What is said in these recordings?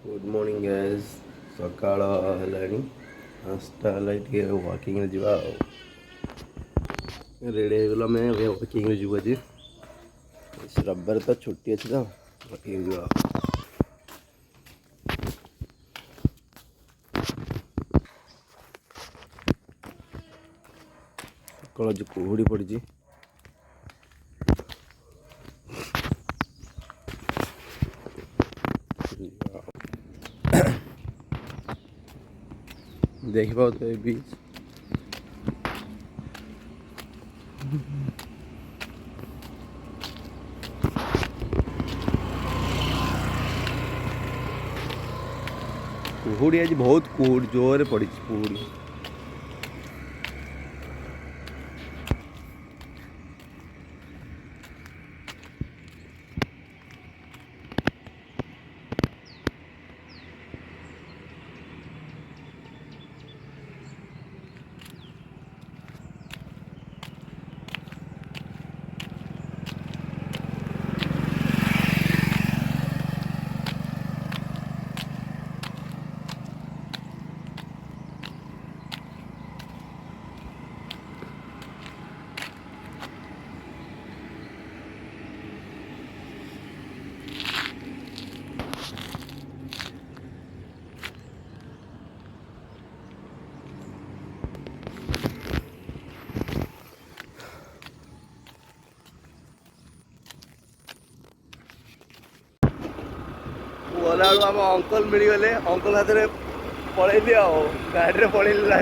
Good morning guys. सकाळ हेलानी 5टा टे walking जा रेडी हो गला मैं वॉकिंग जीव आज रविवार तो छुट्टी अच्छी तो वॉकिंग जा सकाळ जो कुहुड़ी पड़ी देख पाओ तो बीच कुहुड़ी आज बहुत कुहुड़ी जोर पड़ी कुहुड़ी गला आम अंकल मिलगले अंकल हाथ में पलैली गाड़ी पलैली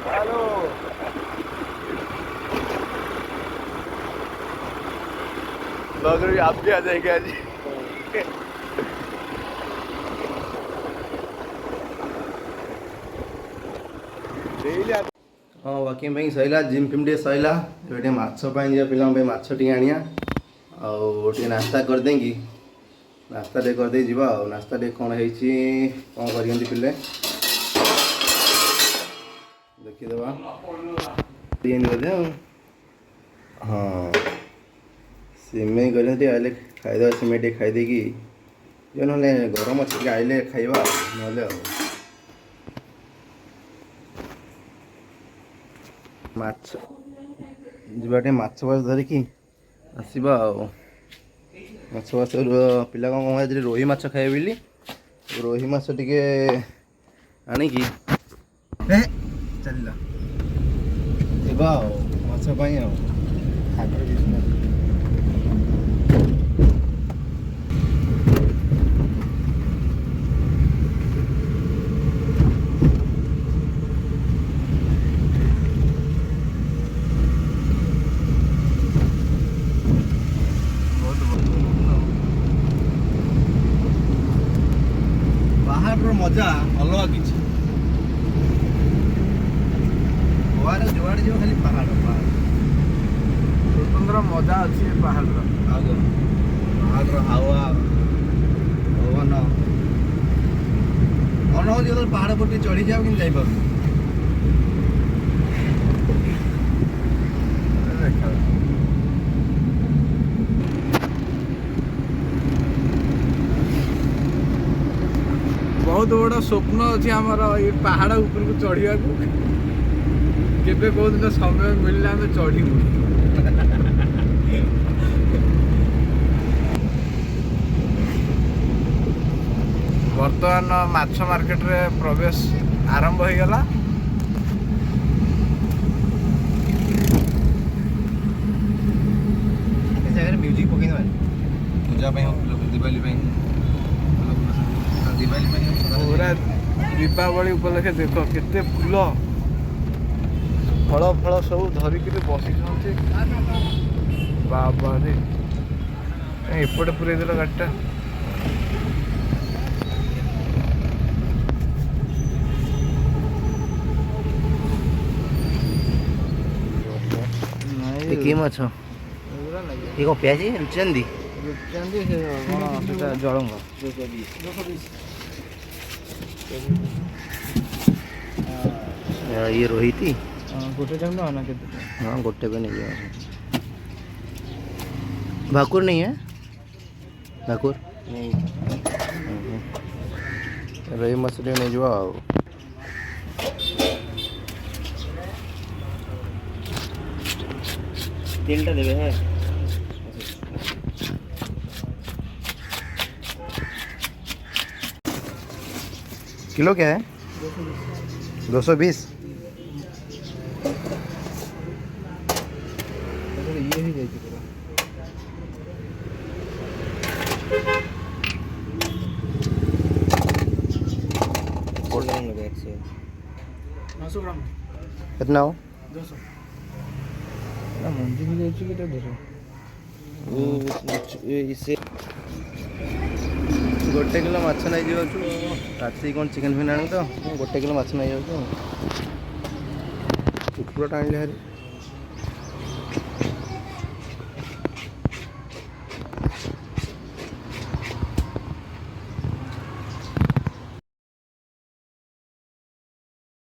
हेलो लग रही आप भी आ जाएंगे आज हाँ वॉकिंग सैला जिम फिम टे सैला ये माछ पे पे माछ टी आनिया आउ नास्ता करदे कि नास्ता टे करदे जीवा नास्ता टे कौन है कौन कर पिले देखीदे बोधे हाँ सिमेई कर आइले खाईदे सिमेई टे खाईदे कि जो ना गरम अच्छे आइले खाइबा ना माछ जीवाटे माछ बाछ धरिकी आसवा माछ बाछ पिला कौन आज रोही माछ खाए बोली रोही माछ टे आणिकी चलला जीवा माछ मजा अलग किसी जुआड़े जो खाली पहाड़ स्वतंत्र मजा अच्छी पहाड़ पहाड़ हावा पवन मन हो जो पहाड़ पर चढ़ी जाओ कि जापर बहुत बड़ा स्वप्न अच्छी आमर ये पहाड़ ऊपर को चढ़ा केबे कौ दिन समय मिलला आम चढ़ू बर्तमान माछ मार्केट रे प्रवेश आरंभ हो गला जगह म्यूजिक पकई पूजा दिवाली पूरा दीपावली उपलक्षे देख केते फूल फल फल सब धरिक बसी बाबा रे एपटे पूरे देल गाड़ीटा कि माछ ये कौन प्याजी रुचंदी जलंग ये रोही थी गोटे टाइम ना के हाँ गोटे पे नहीं भाकुर नहीं है ଭାକୁର नहीं ରୋହି ମାଛ ଟିକେ ନେଇଯିବ ଆଉ। तेल टा देवे है किलो क्या है? 220। ये ही जाएगी पूरा और ग्राम लगे 100 900 ग्राम कितना हो? 200 ना मंदी भी जाएगी कि 200 वो इससे गोटे किलो माछ नहीं जाऊँ राति कौन चिकेन फिन आने तो गोटे किलो माछ नहीं जाऊँ कुकुड़ा टाइम हारी